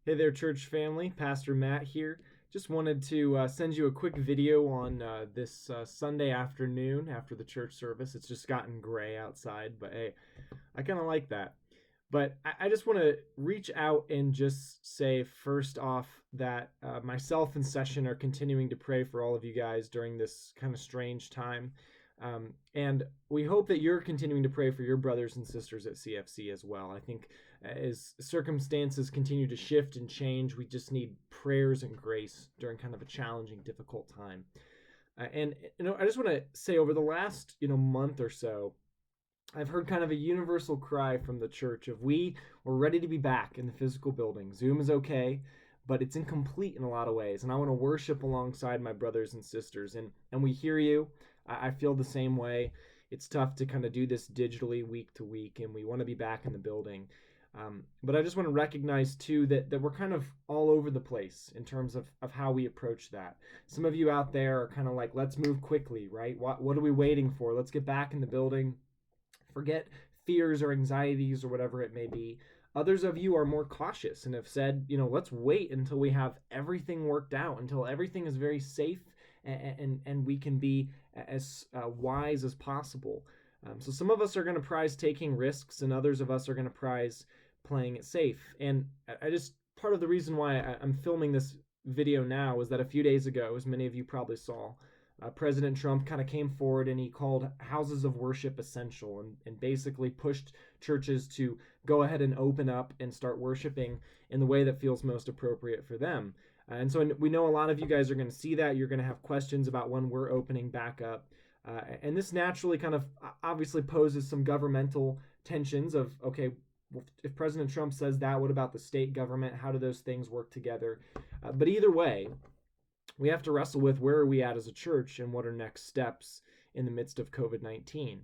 Hey there, church family. Pastor Matt here. Just wanted to send you a quick video on this Sunday afternoon after the church service. It's just gotten gray outside, but hey, I kind of like that. But I just want to reach out and just say, first off, that myself and Session are continuing to pray for all of you guys during this kind of strange time. And we hope that you're continuing to pray for your brothers and sisters at CFC as well. I think as circumstances continue to shift and change, we just need prayers and grace during kind of a challenging, difficult time. And I just want to say over the last month or so, I've heard kind of a universal cry from the church of we're ready to be back in the physical building. Zoom is okay, but it's incomplete in a lot of ways. And I want to worship alongside my brothers and sisters. And we hear you. I feel the same way. It's tough to kind of do this digitally week to week, and we want to be back in the building. But I just want to recognize too that we're kind of all over the place in terms of how we approach that. Some of you out there are kind of like, let's move quickly, right? What are we waiting for? Let's get back in the building. Forget fears or anxieties or whatever it may be. Others of you are more cautious and have said, let's wait until we have everything worked out, until everything is very safe and we can be as wise as possible. So some of us are going to prize taking risks, and others of us are going to prize playing it safe. And part of the reason why I'm filming this video now is that a few days ago, as many of you probably saw, President Trump kind of came forward and he called houses of worship essential and basically pushed churches to go ahead and open up and start worshiping in the way that feels most appropriate for them. And so we know a lot of you guys are going to see that. You're going to have questions about when we're opening back up. And this naturally kind of obviously poses some governmental tensions of, okay, well, if President Trump says that, what about the state government? How do those things work together? But either way, we have to wrestle with where are we at as a church and what are next steps in the midst of COVID-19.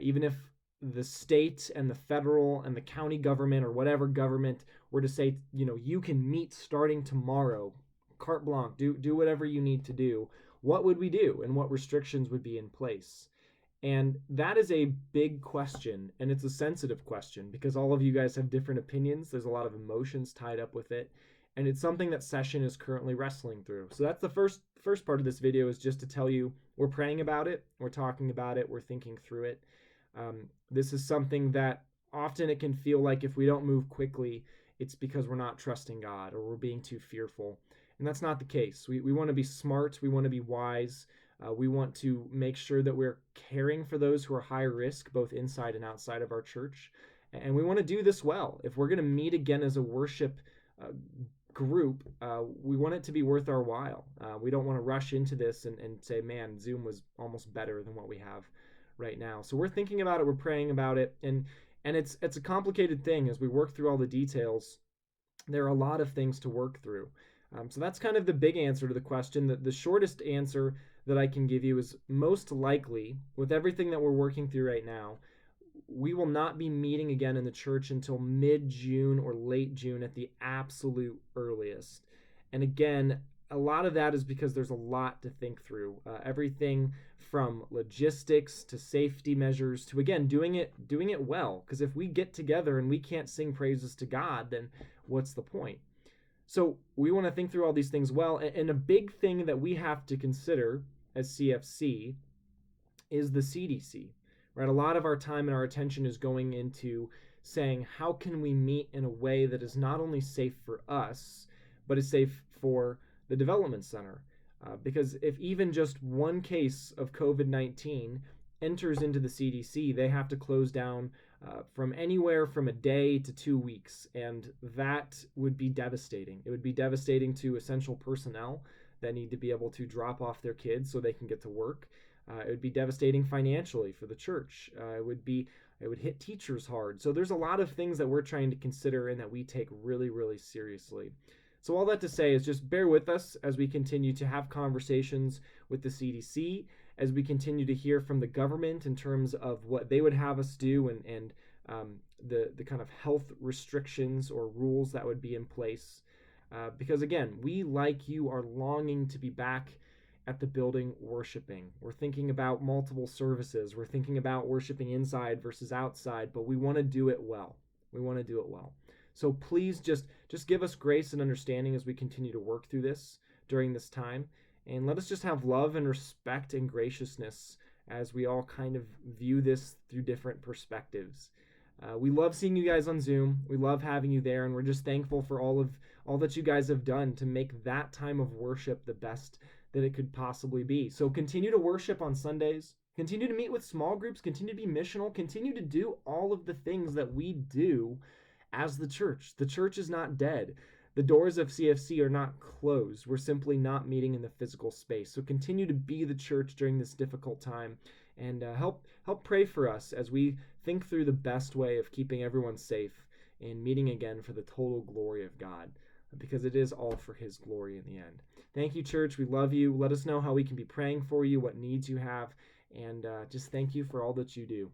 Even if the state and the federal and the county government or whatever government were to say, you can meet starting tomorrow, carte blanche, do whatever you need to do, what would we do and what restrictions would be in place? And that is a big question, and it's a sensitive question because all of you guys have different opinions. There's a lot of emotions tied up with it. And it's something that Session is currently wrestling through. So that's the first part of this video, is just to tell you we're praying about it, we're talking about it, we're thinking through it. This is something that often it can feel like if we don't move quickly, it's because we're not trusting God or we're being too fearful. And that's not the case. We want to be smart, we want to be wise, we want to make sure that we're caring for those who are high risk, both inside and outside of our church. And we want to do this well. If we're going to meet again as a worship group, we want it to be worth our while. We don't want to rush into this and say, man, Zoom was almost better than what we have right now. So we're thinking about it, we're praying about it, and it's a complicated thing. As we work through all the details, there are a lot of things to work through. So that's kind of the big answer to the question. The shortest answer that I can give you is most likely, with everything that we're working through right now, we will not be meeting again in the church until mid-June or late June at the absolute earliest. And again, a lot of that is because there's a lot to think through. Everything from logistics to safety measures to, again, doing it well. Because if we get together and we can't sing praises to God, then what's the point? So we want to think through all these things well. And a big thing that we have to consider as CFC is the CDC. Right? A lot of our time and our attention is going into saying, how can we meet in a way that is not only safe for us, but is safe for the development center? Because if even just one case of COVID-19 enters into the CDC, they have to close down from anywhere from a day to 2 weeks. And that would be devastating. It would be devastating to essential personnel that need to be able to drop off their kids so they can get to work. It would be devastating financially for the church. It would hit teachers hard. So there's a lot of things that we're trying to consider and that we take really, really seriously. So all that to say is just bear with us as we continue to have conversations with the CDC, as we continue to hear from the government in terms of what they would have us do and the kind of health restrictions or rules that would be in place. Because again, we, like you, are longing to be back at the building worshiping. We're thinking about multiple services. We're thinking about worshiping inside versus outside, but we want to do it well. We want to do it well. So please just give us grace and understanding as we continue to work through this during this time. And let us just have love and respect and graciousness as we all kind of view this through different perspectives. We love seeing you guys on Zoom. We love having you there, and we're just thankful for all that you guys have done to make that time of worship the best that it could possibly be. So continue to worship on Sundays. Continue to meet with small groups. Continue to be missional. Continue to do all of the things that we do as the church. The church is not dead. The doors of CFC are not closed. We're simply not meeting in the physical space. So continue to be the church during this difficult time, and help pray for us as we think through the best way of keeping everyone safe and meeting again for the total glory of God, because it is all for his glory in the end. Thank you, church. We love you. Let us know how we can be praying for you, what needs you have, and just thank you for all that you do.